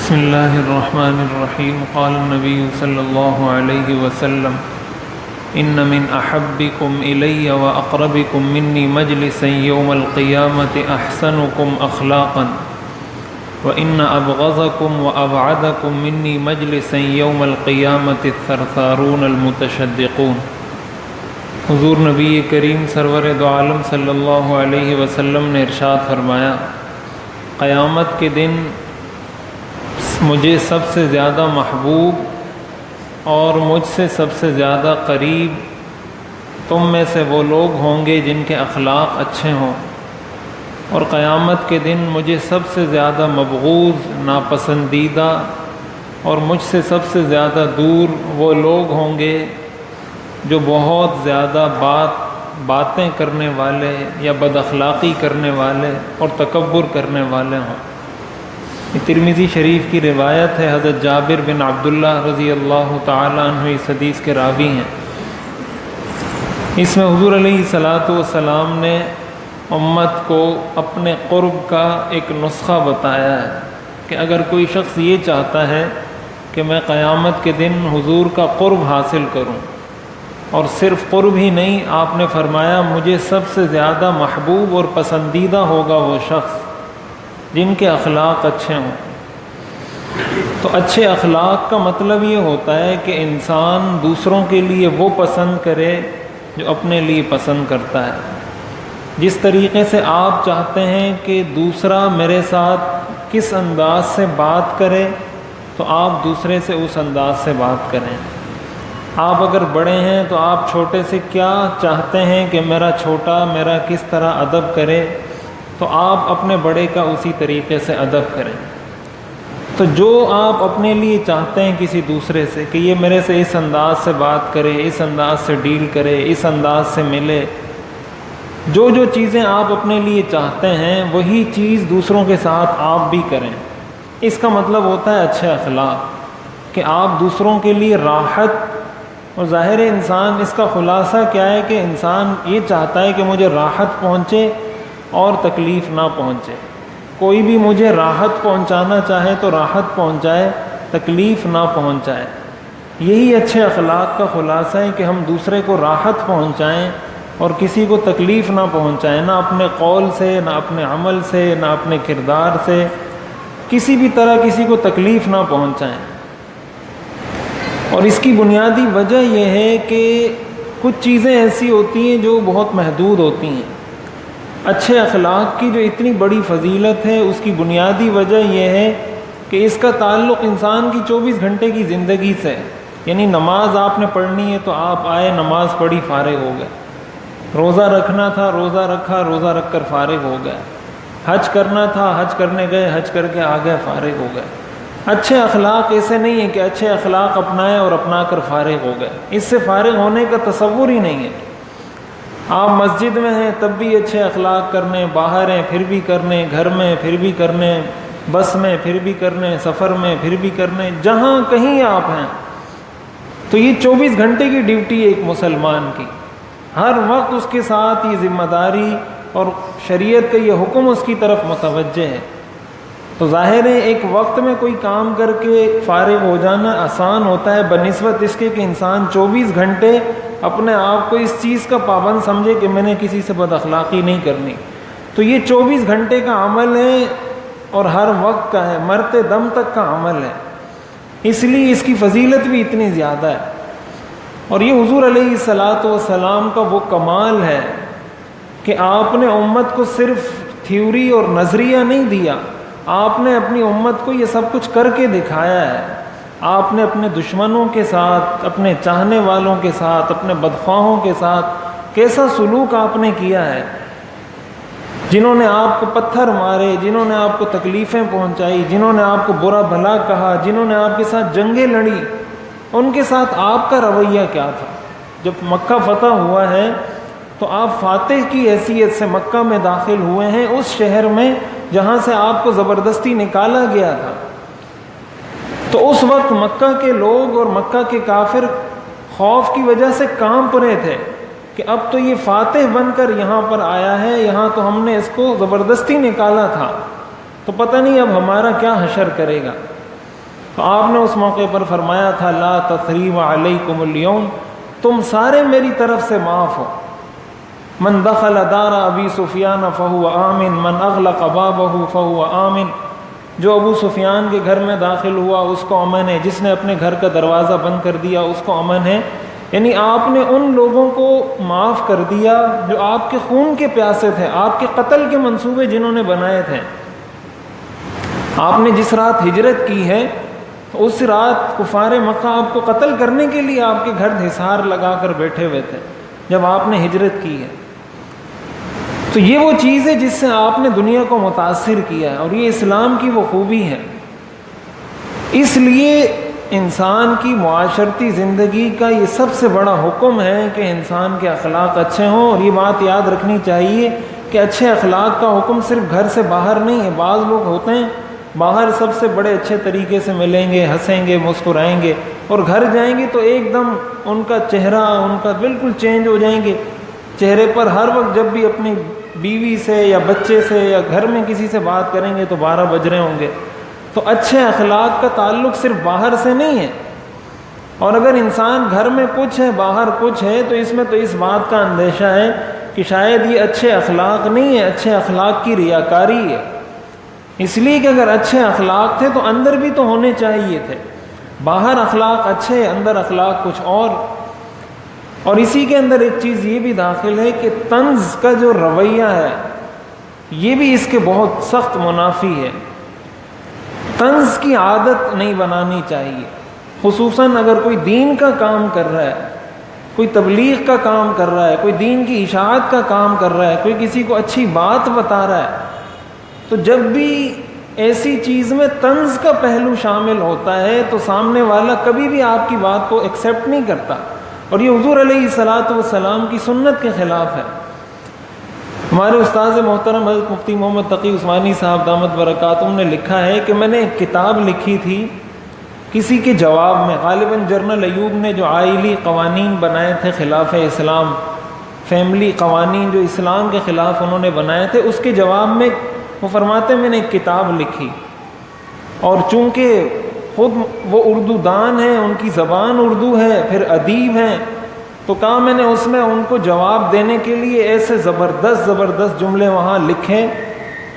بسم اللہ الرحمن الرحیم قال النبی صلی اللہ علیہ وسلم ان من احبکم الی واقربکم منی مجلسا یوم القیامة احسنکم اخلاقا وان ابغضکم وابعدکم منی مجلسا یوم القیامة الثرثارون المتشدقون۔ حضور نبی کریم سرور دو عالم صلی اللہ علیہ وسلم نے ارشاد فرمایا، قیامت کے دن مجھے سب سے زیادہ محبوب اور مجھ سے سب سے زیادہ قریب تم میں سے وہ لوگ ہوں گے جن کے اخلاق اچھے ہوں، اور قیامت کے دن مجھے سب سے زیادہ مبغوض، ناپسندیدہ اور مجھ سے سب سے زیادہ دور وہ لوگ ہوں گے جو بہت زیادہ باتیں کرنے والے یا بد اخلاقی کرنے والے اور تکبر کرنے والے ہوں۔ یہ ترمذی شریف کی روایت ہے، حضرت جابر بن عبداللہ رضی اللہ تعالیٰ عنہ اس حدیث کے راوی ہیں۔ اس میں حضور علیہ الصلاۃ والسلام نے امت کو اپنے قرب کا ایک نسخہ بتایا ہے کہ اگر کوئی شخص یہ چاہتا ہے کہ میں قیامت کے دن حضور کا قرب حاصل کروں، اور صرف قرب ہی نہیں، آپ نے فرمایا مجھے سب سے زیادہ محبوب اور پسندیدہ ہوگا وہ شخص جن کے اخلاق اچھے ہوں۔ تو اچھے اخلاق کا مطلب یہ ہوتا ہے کہ انسان دوسروں کے لیے وہ پسند کرے جو اپنے لیے پسند کرتا ہے۔ جس طریقے سے آپ چاہتے ہیں کہ دوسرا میرے ساتھ کس انداز سے بات کرے، تو آپ دوسرے سے اس انداز سے بات کریں۔ آپ اگر بڑے ہیں تو آپ چھوٹے سے کیا چاہتے ہیں کہ میرا چھوٹا میرا کس طرح ادب کرے، تو آپ اپنے بڑے کا اسی طریقے سے ادب کریں۔ تو جو آپ اپنے لیے چاہتے ہیں کسی دوسرے سے کہ یہ میرے سے اس انداز سے بات کرے، اس انداز سے ڈیل کرے، اس انداز سے ملے، جو چیزیں آپ اپنے لیے چاہتے ہیں وہی چیز دوسروں کے ساتھ آپ بھی کریں۔ اس کا مطلب ہوتا ہے اچھے اخلاق، کہ آپ دوسروں کے لیے راحت، اور ظاہر انسان اس کا خلاصہ کیا ہے کہ انسان یہ چاہتا ہے کہ مجھے راحت پہنچے اور تکلیف نہ پہنچے۔ کوئی بھی مجھے راحت پہنچانا چاہے تو راحت پہنچائے، تکلیف نہ پہنچائے۔ یہی اچھے اخلاق کا خلاصہ ہے کہ ہم دوسرے کو راحت پہنچائیں اور کسی کو تکلیف نہ پہنچائیں، نہ اپنے قول سے، نہ اپنے عمل سے، نہ اپنے کردار سے، کسی بھی طرح کسی کو تکلیف نہ پہنچائیں۔ اور اس کی بنیادی وجہ یہ ہے کہ کچھ چیزیں ایسی ہوتی ہیں جو بہت محدود ہوتی ہیں۔ اچھے اخلاق کی جو اتنی بڑی فضیلت ہے، اس کی بنیادی وجہ یہ ہے کہ اس کا تعلق انسان کی 24 گھنٹے کی زندگی سے ہے۔ یعنی نماز آپ نے پڑھنی ہے تو آپ آئے، نماز پڑھی، فارغ ہو گئے۔ روزہ رکھنا تھا، روزہ رکھا، روزہ رکھ کر فارغ ہو گئے۔ حج کرنا تھا، حج کرنے گئے، حج کر کے آ گئے، فارغ ہو گئے۔ اچھے اخلاق ایسے نہیں ہیں کہ اچھے اخلاق اپنائے اور اپنا کر فارغ ہو گئے۔ اس سے فارغ ہونے کا تصور ہی نہیں ہے۔ آپ مسجد میں ہیں تب بھی اچھے اخلاق کرنے، باہر ہیں پھر بھی کرنے، گھر میں پھر بھی کرنے، بس میں پھر بھی کرنے، سفر میں پھر بھی کرنے، جہاں کہیں آپ ہیں۔ تو یہ 24 گھنٹے کی ڈیوٹی ہے ایک مسلمان کی، ہر وقت اس کے ساتھ یہ ذمہ داری اور شریعت کا یہ حکم اس کی طرف متوجہ ہے۔ تو ظاہر ہے ایک وقت میں کوئی کام کر کے فارغ ہو جانا آسان ہوتا ہے بنسبت اس کے کہ انسان 24 گھنٹے اپنے آپ کو اس چیز کا پابند سمجھے کہ میں نے کسی سے بد اخلاقی نہیں کرنی۔ تو یہ 24 گھنٹے کا عمل ہے اور ہر وقت کا ہے، مرتے دم تک کا عمل ہے، اس لیے اس کی فضیلت بھی اتنی زیادہ ہے۔ اور یہ حضور علیہ الصلاۃ والسلام کا وہ کمال ہے کہ آپ نے امت کو صرف تھیوری اور نظریہ نہیں دیا، آپ نے اپنی امت کو یہ سب کچھ کر کے دکھایا ہے۔ آپ نے اپنے دشمنوں کے ساتھ، اپنے چاہنے والوں کے ساتھ، اپنے بدخواہوں کے ساتھ کیسا سلوک آپ نے کیا ہے۔ جنہوں نے آپ کو پتھر مارے، جنہوں نے آپ کو تکلیفیں پہنچائی، جنہوں نے آپ کو برا بھلا کہا، جنہوں نے آپ کے ساتھ جنگیں لڑی، ان کے ساتھ آپ کا رویہ کیا تھا؟ جب مکہ فتح ہوا ہے تو آپ فاتح کی حیثیت سے مکہ میں داخل ہوئے ہیں، اس شہر میں جہاں سے آپ کو زبردستی نکالا گیا تھا۔ تو اس وقت مکہ کے لوگ اور مکہ کے کافر خوف کی وجہ سے کانپ رہے تھے کہ اب تو یہ فاتح بن کر یہاں پر آیا ہے، یہاں تو ہم نے اس کو زبردستی نکالا تھا، تو پتہ نہیں اب ہمارا کیا حشر کرے گا۔ تو آپ نے اس موقع پر فرمایا تھا لا تثریب علیکم اليوم، تم سارے میری طرف سے معاف ہو. من دخل دار ابی سفیان فہو آمن من اغلق بابہ فہو آمن، جو ابو سفیان کے گھر میں داخل ہوا اس کو امن ہے، جس نے اپنے گھر کا دروازہ بند کر دیا اس کو امن ہے. یعنی آپ نے ان لوگوں کو معاف کر دیا جو آپ کے خون کے پیاسے تھے، آپ کے قتل کے منصوبے جنہوں نے بنائے تھے. آپ نے جس رات ہجرت کی ہے اس رات کفار مکہ آپ کو قتل کرنے کے لیے آپ کے گھر حصار لگا کر بیٹھے ہوئے تھے جب آپ نے ہجرت کی ہے. تو یہ وہ چیز ہے جس سے آپ نے دنیا کو متاثر کیا ہے، اور یہ اسلام کی وہ خوبی ہے. اس لیے انسان کی معاشرتی زندگی کا یہ سب سے بڑا حکم ہے کہ انسان کے اخلاق اچھے ہوں. اور یہ بات یاد رکھنی چاہیے کہ اچھے اخلاق کا حکم صرف گھر سے باہر نہیں ہے. بعض لوگ ہوتے ہیں باہر سب سے بڑے اچھے طریقے سے ملیں گے، ہنسیں گے، مسکرائیں گے، اور گھر جائیں گے تو ایک دم ان کا چہرہ ان کا بالکل چینج ہو جائیں گے. چہرے پر ہر وقت جب بھی اپنی بیوی سے یا بچے سے یا گھر میں کسی سے بات کریں گے تو 12 بج رہے ہوں گے. تو اچھے اخلاق کا تعلق صرف باہر سے نہیں ہے. اور اگر انسان گھر میں کچھ ہے باہر کچھ ہے تو اس میں تو اس بات کا اندیشہ ہے کہ شاید یہ اچھے اخلاق نہیں ہے، اچھے اخلاق کی ریاکاری ہے. اس لیے کہ اگر اچھے اخلاق تھے تو اندر بھی تو ہونے چاہیے تھے. باہر اخلاق اچھے، اندر اخلاق کچھ اور. اور اسی کے اندر ایک چیز یہ بھی داخل ہے کہ طنز کا جو رویہ ہے یہ بھی اس کے بہت سخت منافی ہے. طنز کی عادت نہیں بنانی چاہیے، خصوصاً اگر کوئی دین کا کام کر رہا ہے، کوئی تبلیغ کا کام کر رہا ہے، کوئی دین کی اشاعت کا کام کر رہا ہے، کوئی کسی کو اچھی بات بتا رہا ہے. تو جب بھی ایسی چیز میں طنز کا پہلو شامل ہوتا ہے تو سامنے والا کبھی بھی آپ کی بات کو ایکسیپٹ نہیں کرتا. اور یہ حضور علیہ الصلاۃ والسلام کی سنت کے خلاف ہے. ہمارے استاذ محترم حضرت مفتی محمد تقی عثمانی صاحب دامت برکاتہم نے لکھا ہے کہ میں نے ایک کتاب لکھی تھی کسی کے جواب میں، غالباً جنرل ایوب نے جو آئلی قوانین بنائے تھے خلاف اسلام، فیملی قوانین جو اسلام کے خلاف انہوں نے بنائے تھے، اس کے جواب میں وہ فرماتے ہیں میں نے ایک کتاب لکھی، اور چونکہ خود وہ اردو دان ہیں، ان کی زبان اردو ہے، پھر ادیب ہیں، تو کہا میں نے اس میں ان کو جواب دینے کے لیے ایسے زبردست جملے وہاں لکھے،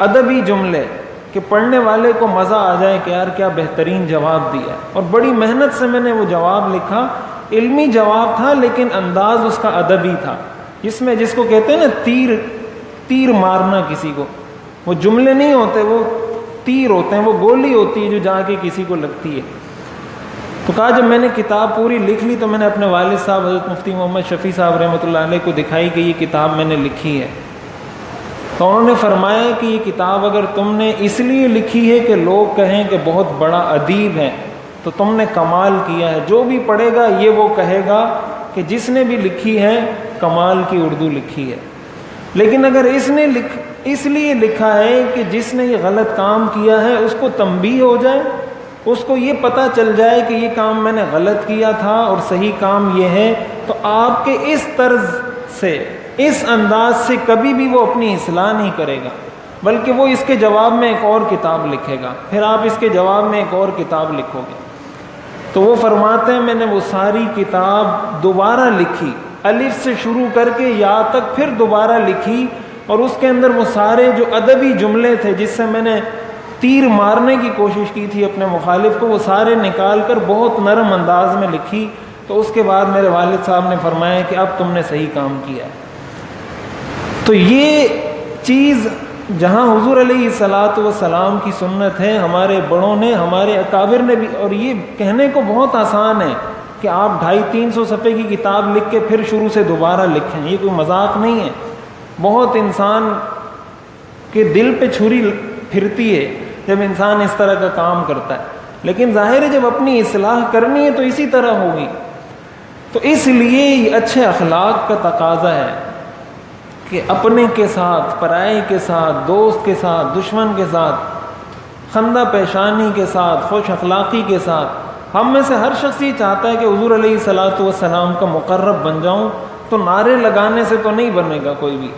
ادبی جملے، کہ پڑھنے والے کو مزہ آ جائے کہ یار کیا بہترین جواب دیا. اور بڑی محنت سے میں نے وہ جواب لکھا، علمی جواب تھا لیکن انداز اس کا ادبی تھا، جس کو کہتے ہیں نا تیر مارنا کسی کو. وہ جملے نہیں ہوتے، وہ تیر ہوتے ہیں، وہ گولی ہوتی ہے جو جا کے کسی کو لگتی ہے. تو کہا جب میں نے کتاب پوری لکھ لی تو میں نے اپنے والد صاحب حضرت مفتی محمد شفیع صاحب رحمۃ اللہ علیہ کو دکھائی کہ یہ کتاب میں نے لکھی ہے. تو انہوں نے فرمایا کہ یہ کتاب اگر تم نے اس لیے لکھی ہے کہ لوگ کہیں کہ بہت بڑا ادیب ہے تو تم نے کمال کیا ہے. جو بھی پڑھے گا یہ وہ کہے گا کہ جس نے بھی لکھی ہے کمال کی اردو لکھی ہے. لیکن اگر اس لیے لکھا ہے کہ جس نے یہ غلط کام کیا ہے اس کو تنبیہ ہو جائے، اس کو یہ پتہ چل جائے کہ یہ کام میں نے غلط کیا تھا اور صحیح کام یہ ہے، تو آپ کے اس طرز سے، اس انداز سے کبھی بھی وہ اپنی اصلاح نہیں کرے گا، بلکہ وہ اس کے جواب میں ایک اور کتاب لکھے گا، پھر آپ اس کے جواب میں ایک اور کتاب لکھو گے. تو وہ فرماتے ہیں میں نے وہ ساری کتاب دوبارہ لکھی، الف سے شروع کر کے یا تک پھر دوبارہ لکھی، اور اس کے اندر وہ سارے جو ادبی جملے تھے جس سے میں نے تیر مارنے کی کوشش کی تھی اپنے مخالف کو، وہ سارے نکال کر بہت نرم انداز میں لکھی. تو اس کے بعد میرے والد صاحب نے فرمایا کہ اب تم نے صحیح کام کیا ہے. تو یہ چیز جہاں حضور علیہ الصلاۃ والسلام کی سنت ہے، ہمارے بڑوں نے، ہمارے اکابر نے بھی، اور یہ کہنے کو بہت آسان ہے کہ آپ 250-300 صفحے کی کتاب لکھ کے پھر شروع سے دوبارہ لکھیں، یہ کوئی مذاق نہیں ہے. بہت انسان کے دل پہ چھری پھرتی ہے جب انسان اس طرح کا کام کرتا ہے، لیکن ظاہر ہے جب اپنی اصلاح کرنی ہے تو اسی طرح ہوگی. تو اس لیے یہ اچھے اخلاق کا تقاضا ہے کہ اپنے کے ساتھ، پرائے کے ساتھ، دوست کے ساتھ، دشمن کے ساتھ، خندہ پیشانی کے ساتھ، خوش اخلاقی کے ساتھ، ہم میں سے ہر شخص یہ چاہتا ہے کہ حضور علیہ الصلاۃ والسلام کا مقرب بن جاؤں. تو نعرے لگانے سے تو نہیں بنے گا کوئی بھی.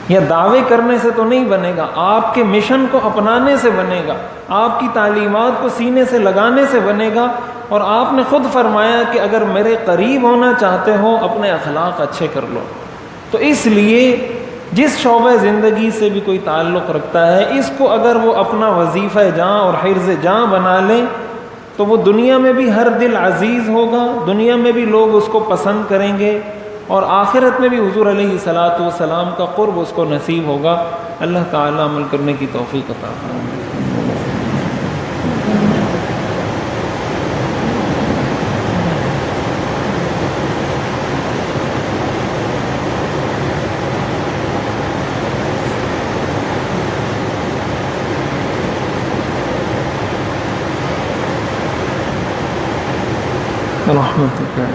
یا دعوے کرنے سے تو نہیں بنے گا، آپ کے مشن کو اپنانے سے بنے گا، آپ کی تعلیمات کو سینے سے لگانے سے بنے گا۔ اور آپ نے خود فرمایا کہ اگر میرے قریب ہونا چاہتے ہو اپنے اخلاق اچھے کر لو۔ تو اس لیے جس شعبہ زندگی سے بھی کوئی تعلق رکھتا ہے، اس کو اگر وہ اپنا وظیفہ جاں اور حرز جاں بنا لے تو وہ دنیا میں بھی ہر دل عزیز ہوگا، دنیا میں بھی لوگ اس کو پسند کریں گے، اور آخرت میں بھی حضور علیہ الصلاۃ والسلام کا قرب اس کو نصیب ہوگا۔ اللہ تعالیٰ عمل کرنے کی توفیق عطا فرمائے۔ رحمتک یا